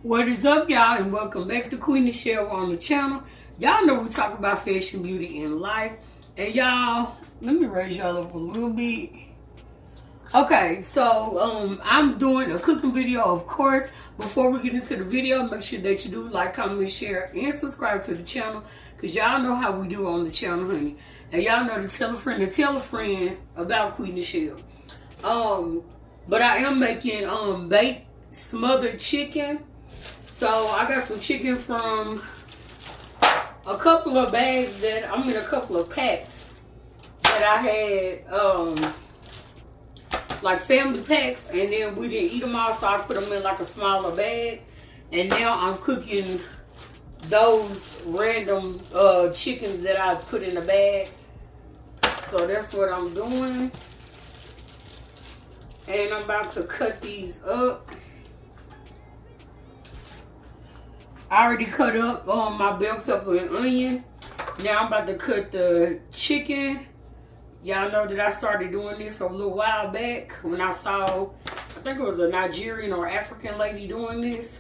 What is up, y'all, and welcome back to Qui Nichelle on the channel. Y'all know we talk about fashion, beauty, and life. And y'all, let me raise y'all up a little bit. Okay, so I'm doing a cooking video, of course. Before we get into the video, make sure that you do like, comment, share, and subscribe to the channel, because y'all know how we do on the channel, honey. And y'all know to tell a friend about Qui Nichelle. But I am making baked smothered chicken. So I got some chicken from a couple of bags a couple of packs that I had, like family packs, and then we didn't eat them all, so I put them in like a smaller bag. And now I'm cooking those random chickens that I put in a bag. So that's what I'm doing. And I'm about to cut these up. I already cut up my bell pepper and onion. Now I'm about to cut the chicken. Y'all know that I started doing this a little while back when I saw, I think it was a Nigerian or African lady doing this.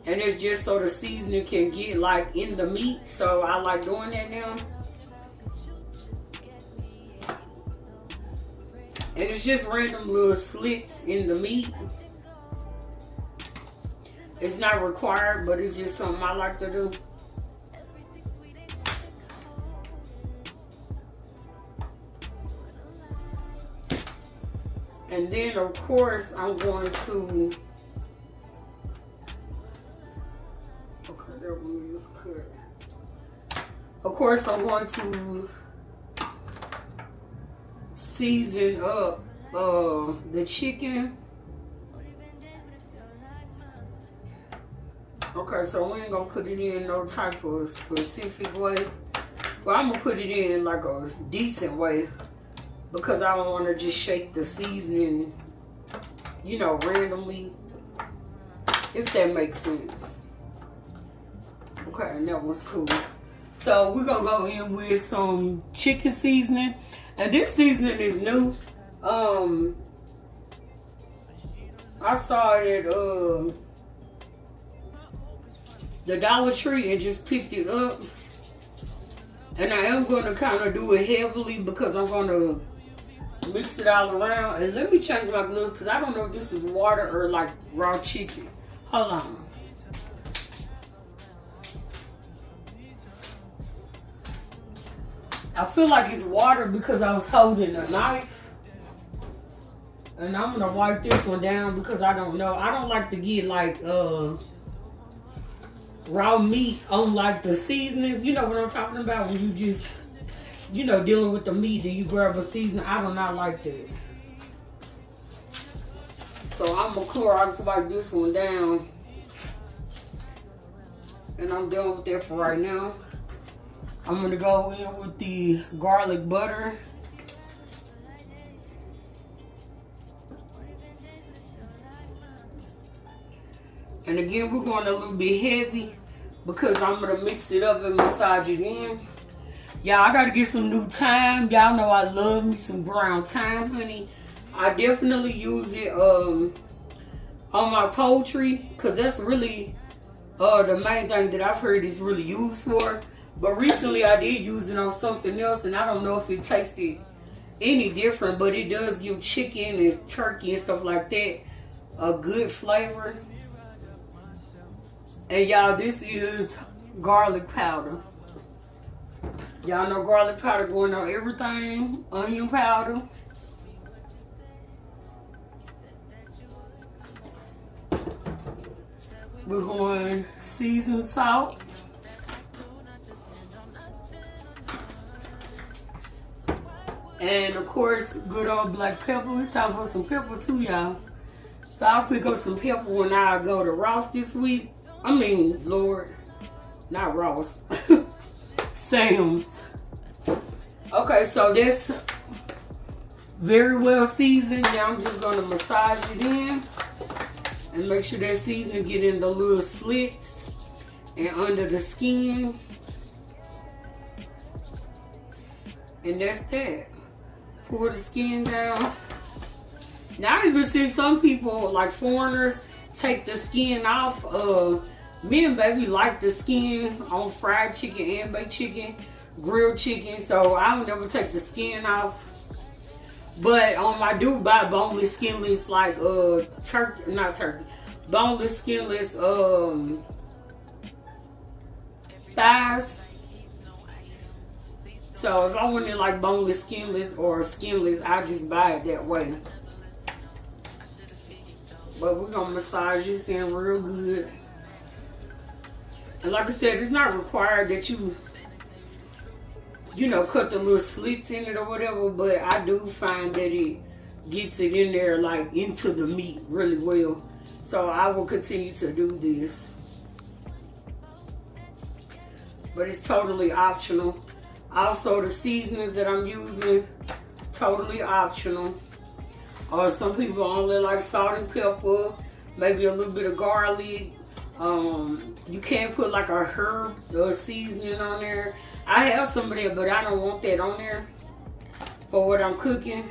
And it's just so the seasoning can get like in the meat. So I like doing that now. And it's just random little slits in the meat. It's not required, but it's just something I like to do. And then, of course, I'm going to... Okay, that one is cut. Of course, I'm going to season up the chicken. Okay, so we ain't gonna put it in no type of specific way. But I'm gonna put it in like a decent way, because I don't want to just shake the seasoning, you know, randomly, if that makes sense. Okay, and that one's cool. So we're gonna go in with some chicken seasoning. And this seasoning is new. I saw it at the Dollar Tree and just picked it up. And I am going to kind of do it heavily because I'm going to mix it all around. And let me change my gloves because I don't know if this is water or like raw chicken. Hold on. I feel like it's water because I was holding a knife. And I'm going to wipe this one down because I don't know. I don't like to get like raw meat on like the seasonings. You know what I'm talking about, when you just, you know, dealing with the meat and you grab a seasoning. I do not like that. So I'm going to Clorox wipe this one down. And I'm done with that for right now. I'm going to go in with the garlic butter. And again, we're going a little bit heavy because I'm going to mix it up and massage it in. Y'all, I got to get some new thyme. Y'all know I love me some brown thyme, honey. I definitely use it on my poultry because that's really the main thing that I've heard is really used for. But recently I did use it on something else, and I don't know if it tasted any different, but it does give chicken and turkey and stuff like that a good flavor. And y'all, this is garlic powder. Y'all know garlic powder going on everything. Onion powder. We're going seasoned salt. And of course, good old black pepper. It's time for some pepper too, y'all. So I'll pick up some pepper when I go to Ross this week. I mean, Lord, not Ross. Sam's. Okay, so that's very well seasoned. Now I'm just going to massage it in and make sure that seasoning get in the little slits and under the skin. And that's that. Pour the skin down. Now I even see some people, like foreigners, take the skin off. Me and baby like the skin on fried chicken and baked chicken, grilled chicken, so I don't never take the skin off. But I do buy boneless, skinless, like turkey, not turkey, boneless, skinless thighs. So if I wanted like boneless, skinless, or skinless, I just buy it that way. But we're gonna massage this in real good. And like I said, it's not required that you know, cut the little slits in it or whatever, but I do find that it gets it in there, like into the meat really well. So I will continue to do this. But it's totally optional. Also, the seasonings that I'm using, totally optional. Or some people only like salt and pepper, maybe a little bit of garlic. You can't put like a herb or seasoning on there. I have some of that, but I don't want that on there for what I'm cooking.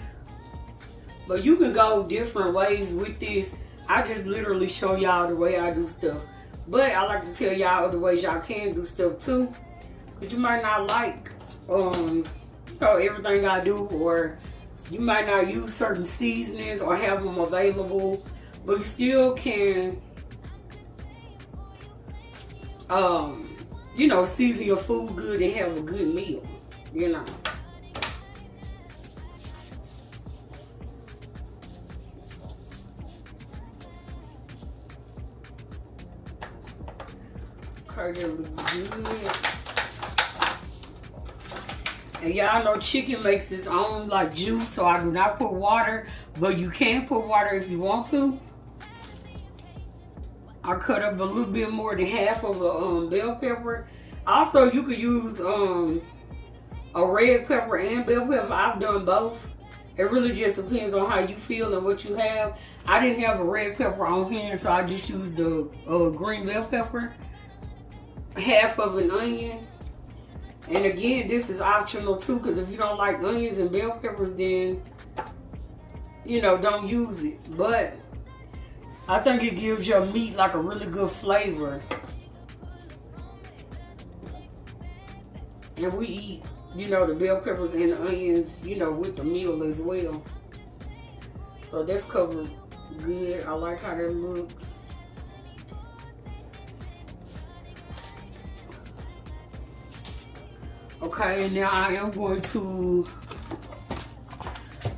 But you can go different ways with this. I just literally show y'all the way I do stuff. But I like to tell y'all other ways y'all can do stuff too. Because you might not like you know, everything I do, or you might not use certain seasonings or have them available. But you still can you know, season your food good and have a good meal, you know. Okay, that looks good. And y'all know chicken makes its own like juice, so I do not put water, but you can put water if you want to. I cut up a little bit more than half of a bell pepper. Also, you could use a red pepper and bell pepper. I've done both. It really just depends on how you feel and what you have. I didn't have a red pepper on hand, so I just used the green bell pepper. Half of an onion. And again, this is optional too, because if you don't like onions and bell peppers, then, you know, don't use it. But I think it gives your meat like a really good flavor. And we eat, you know, the bell peppers and the onions, you know, with the meal as well. So that's covered good. I like how that looks. Okay, and now I am going to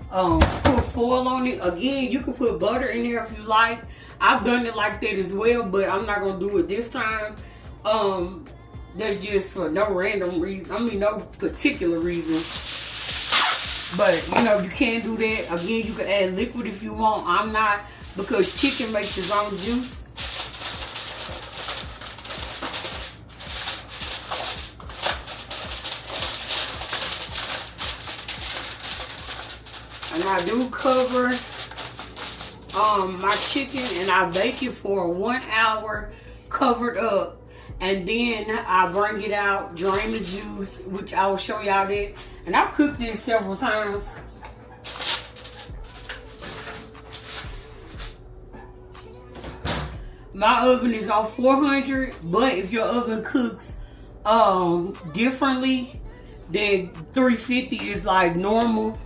put foil on it. Again, you can put butter in there if you like. I've done it like that as well, but I'm not gonna do it this time. That's just for no random reason. I mean, no particular reason. But you know, you can do that. Again, you can add liquid if you want. I'm not, because chicken makes its own juice. And I do cover my chicken, and I bake it for 1 hour covered up. And then I bring it out, drain the juice, which I will show y'all that. And I've cooked this several times. My oven is on 400, but if your oven cooks differently, then 350 is like normal.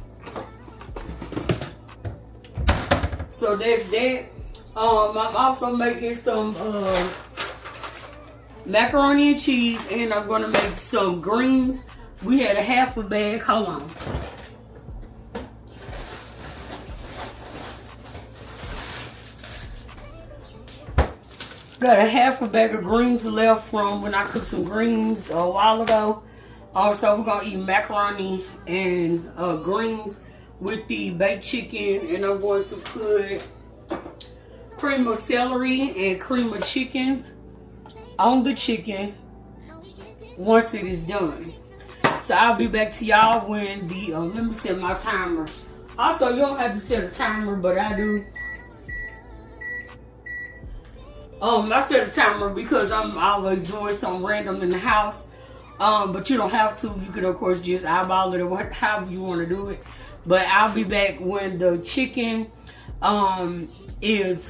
So that's that. I'm also making some macaroni and cheese, and I'm gonna make some greens. We had a half a bag. Hold on. Got a half a bag of greens left from when I cooked some greens a while ago. Also, we're gonna eat macaroni and greens with the baked chicken, and I'm going to put cream of celery and cream of chicken on the chicken once it is done. So I'll be back to y'all when the let me set my timer. Also, you don't have to set a timer, but I do. I set a timer because I'm always doing something random in the house. But you don't have to. You can of course just eyeball it or however you want to do it. But I'll be back when the chicken is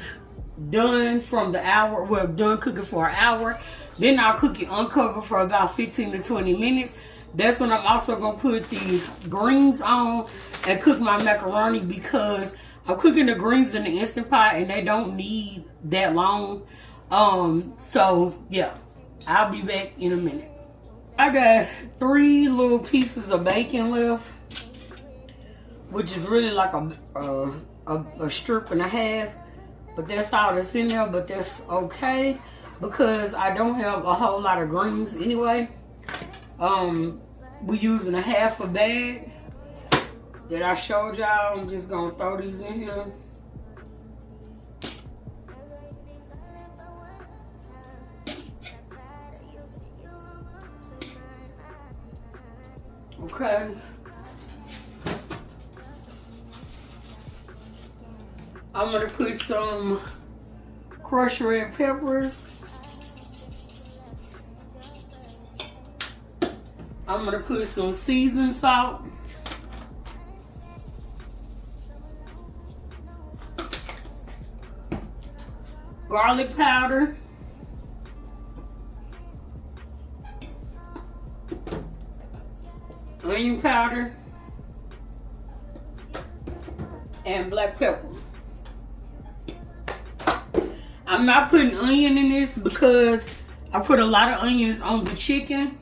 done from the hour, well, done cooking for an hour. Then I'll cook it uncovered for about 15 to 20 minutes. That's when I'm also going to put the greens on and cook my macaroni, because I'm cooking the greens in the Instant Pot and they don't need that long. So yeah, I'll be back in a minute. I got 3 little pieces of bacon left, which is really like a strip and a half. But that's all that's in there, but that's okay because I don't have a whole lot of greens anyway. We're using a half a bag that I showed y'all. I'm just gonna throw these in here. Okay. I'm gonna put some crushed red peppers. I'm gonna put some seasoned salt. Garlic powder. Onion powder. And black pepper. I'm not putting onion in this because I put a lot of onions on the chicken.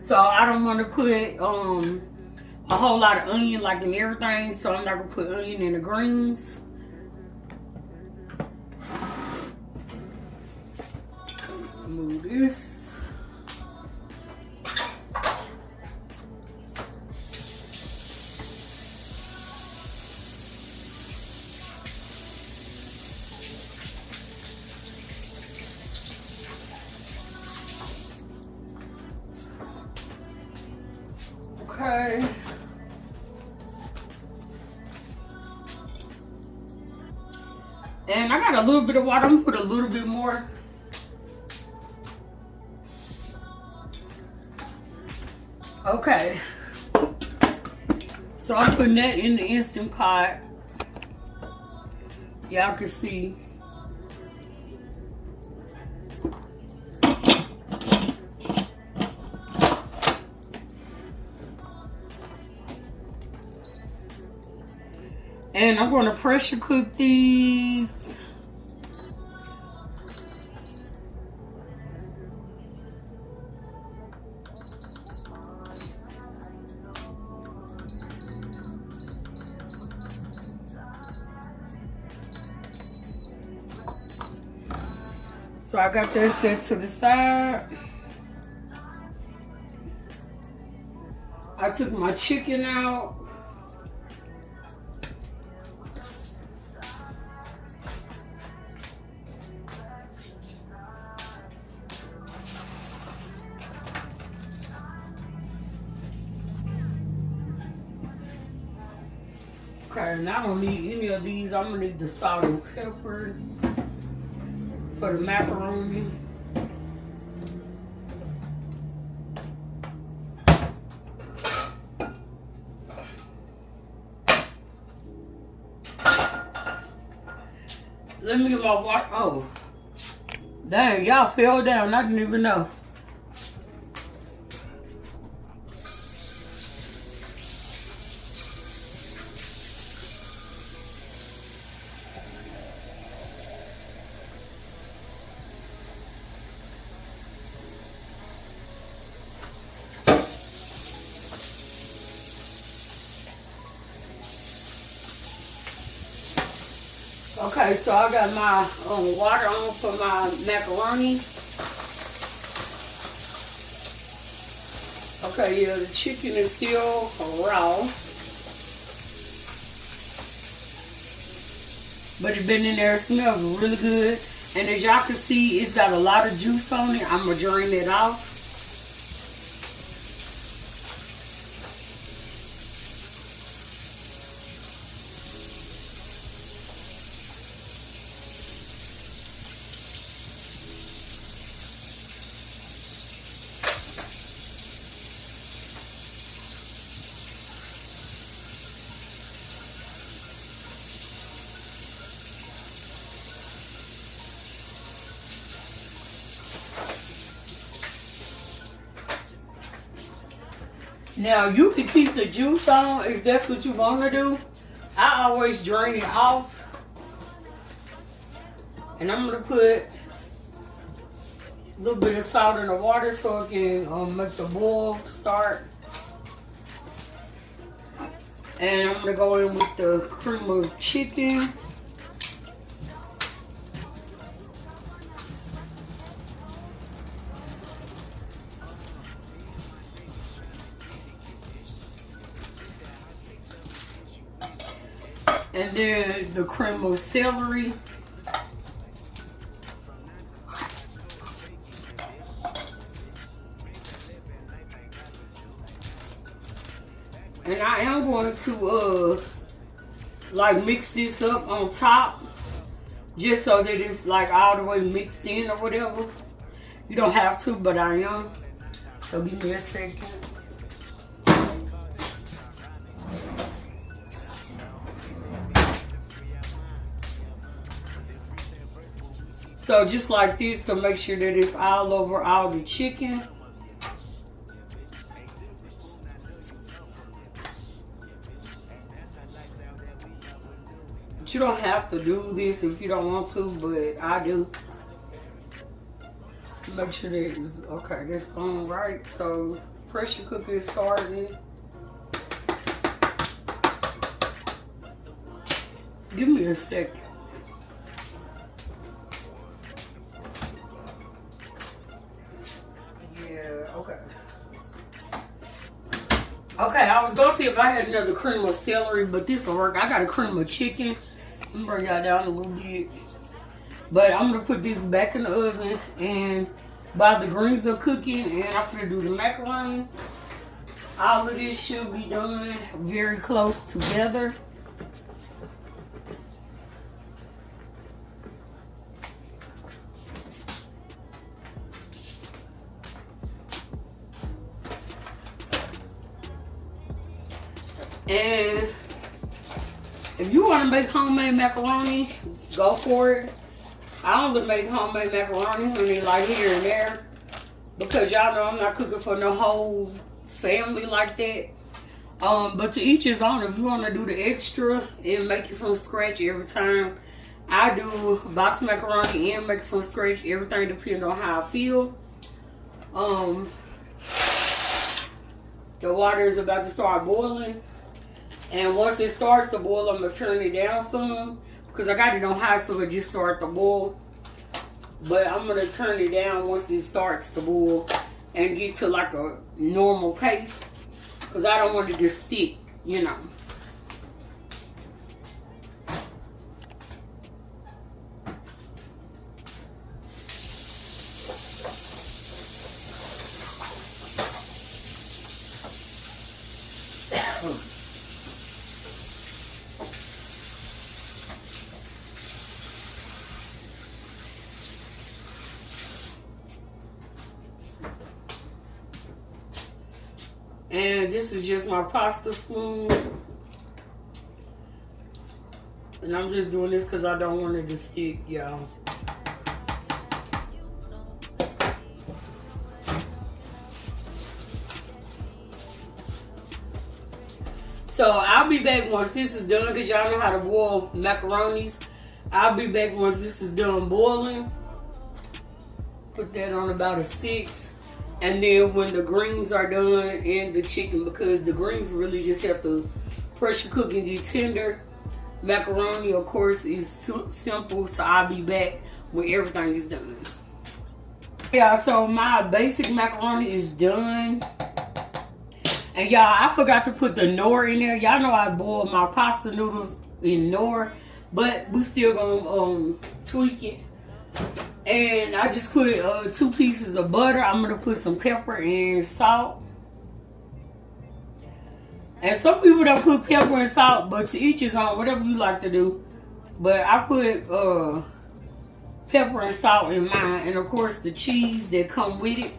So I don't want to put a whole lot of onion like in everything. So I'm not going to put onion in the greens. Move this. Okay. And I got a little bit of water. I'm gonna put a little bit more. Okay. So I'm putting that in the Instant Pot. Y'all can see. And I'm going to pressure cook these. So I got that set to the side. I took my chicken out. Okay, and I don't need any of these. I'm gonna need the salt and pepper for the macaroni. Let me get my water. Oh, dang, y'all fell down. I didn't even know. Okay, so I got my water on for my macaroni. Okay, yeah, the chicken is still raw. But it's been in there, it smells really good. And as y'all can see, it's got a lot of juice on it. I'm going to drain it off. Now you can keep the juice on if that's what you want to do. I always drain it off. And I'm going to put a little bit of salt in the water so it can make the boil start. And I'm going to go in with the cream of chicken. And then the cream of celery. And I am going to like mix this up on top just so that it's like all the way mixed in or whatever. You don't have to, but I am. So give me a second. So just like this to make sure that it's all over all the chicken. You don't have to do this if you don't want to, but I do. Make sure that it's okay. That's on right. So pressure cooker is starting. Give me a second. Yeah. Okay. Okay. I was gonna see if I had another cream of celery, but this will work. I got a cream of chicken. I'm gonna bring y'all down a little bit. But I'm gonna put this back in the oven, and while the greens are cooking and I'm gonna do the macaroni, all of this should be done very close together. And if you want to make homemade macaroni, go for it. I only make homemade macaroni, honey, like here and there, because y'all know I'm not cooking for no whole family like that. But to each his own. If you want to do the extra and make it from scratch every time, I do box macaroni and make it from scratch. Everything depends on how I feel. The water is about to start boiling. And once it starts to boil, I'm going to turn it down some. Because I got it on high so it just starts to boil. But I'm going to turn it down once it starts to boil. And get to like a normal pace. Because I don't want it to stick, you know. And this is just my pasta spoon. And I'm just doing this because I don't want it to stick, y'all. So I'll be back once this is done, because y'all know how to boil macaronis. I'll be back once this is done boiling. Put that on about a 6. And then when the greens are done and the chicken, because the greens really just have to pressure cook and get tender. Macaroni, of course, is simple, so I'll be back when everything is done. Yeah, so my basic macaroni is done. And y'all, I forgot to put the Knorr in there. Y'all know I boil my pasta noodles in Knorr, but we still gonna tweak it. And I just put 2 pieces of butter. I'm going to put some pepper and salt. And some people don't put pepper and salt, but to each his own, whatever you like to do. But I put pepper and salt in mine. And of course the cheese that come with it.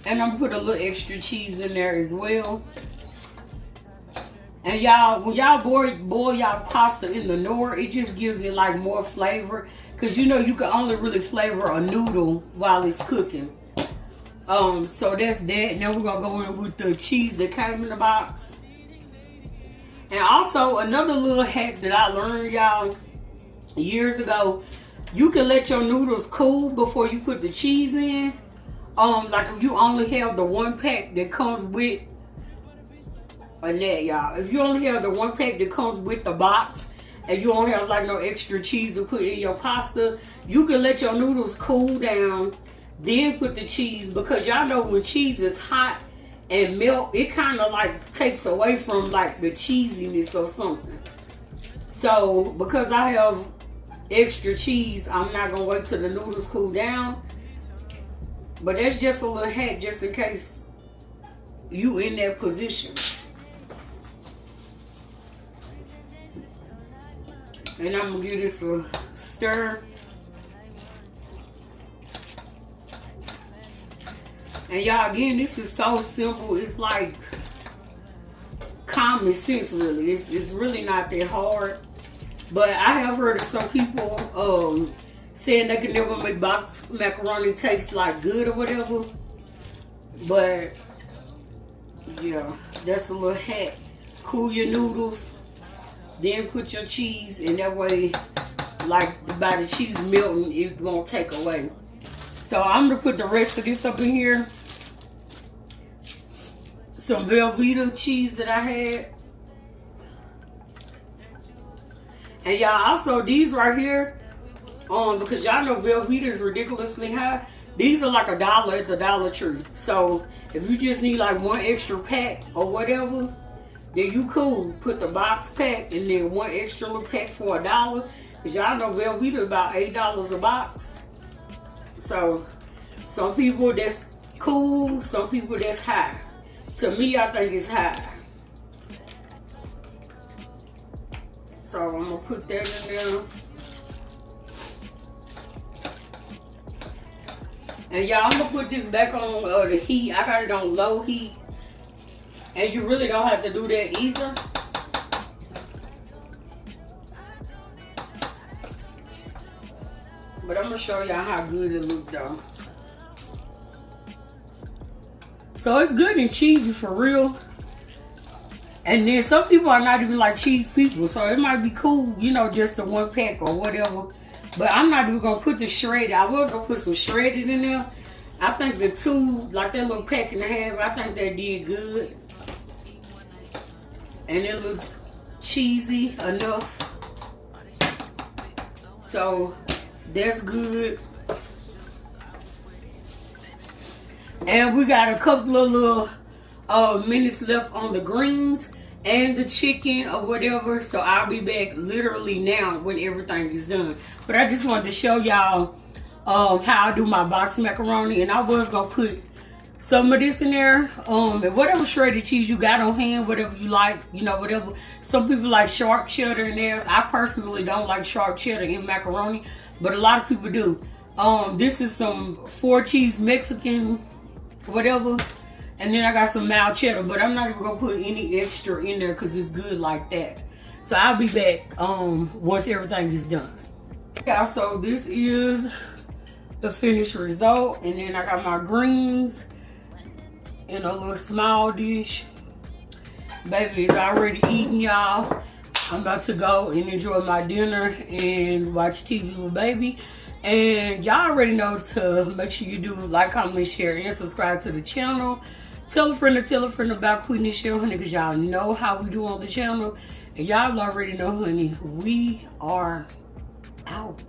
And I'm going to put a little extra cheese in there as well. And y'all, when y'all boil y'all pasta in the Knorr, it just gives it like more flavor. Because you know you can only really flavor a noodle while it's cooking. So that's that. Now we're gonna go in with the cheese that came in the box. And also another little hack that I learned, y'all, years ago. You can let your noodles cool before you put the cheese in. Like if you only have the one pack that comes with a net, y'all. If you only have the one pack that comes with the box and you don't have like no extra cheese to put in your pasta, you can let your noodles cool down, then put the cheese, because y'all know when cheese is hot and melt, it kind of like takes away from like the cheesiness or something. So because I have extra cheese, I'm not gonna wait till the noodles cool down. But that's just a little hack just in case you in that position. And I'm gonna give this a stir. And y'all, again, this is so simple. It's like common sense, really. It's really not that hard. But I have heard of some people saying they can never make box macaroni taste like good or whatever. But yeah, that's a little hack. Cool your noodles, then put your cheese, and that way, like by the cheese melting, it won't take away. So I'm gonna put the rest of this up in here. Some Velveeta cheese that I had. And y'all, also these right here, because y'all know Velveeta is ridiculously high. These are like $1 at the Dollar Tree. So if you just need like one extra pack or whatever, then you cool. Put the box pack and then one extra little pack for $1. Because y'all know Velveeta is about $8 a box. So some people that's cool, some people that's high. To me, I think it's high. So I'm gonna put that in there. And y'all, I'm gonna put this back on the heat. I got it on low heat. And you really don't have to do that either. But I'm gonna show y'all how good it looked though. So it's good and cheesy for real. And then some people are not even like cheese people, so it might be cool, you know, just the one pack or whatever. But I'm not even gonna put the shredded. I was gonna put some shredded in there. I think the two, like that little pack and a half, I think that did good. And it looks cheesy enough. So that's good. And we got a couple of little minutes left on the greens and the chicken or whatever. So I'll be back literally now when everything is done. But I just wanted to show y'all how I do my box macaroni. And I was going to put some of this in there. And whatever shredded cheese you got on hand, whatever you like, you know, whatever. Some people like sharp cheddar in there. I personally don't like sharp cheddar in macaroni, but a lot of people do. This is some 4 cheese Mexican whatever, and then I got some mild cheddar, but I'm not even gonna put any extra in there because it's good like that. So I'll be back once everything is done. Yeah, so this is the finished result, and then I got my greens in a little small dish. Baby is already eating, y'all. I'm about to go and enjoy my dinner and watch TV with baby. And y'all already know to make sure you do like, comment, share, and subscribe to the channel. Tell a friend about Qui Nichelle, honey, because y'all know how we do on the channel. And y'all already know, honey, we are out.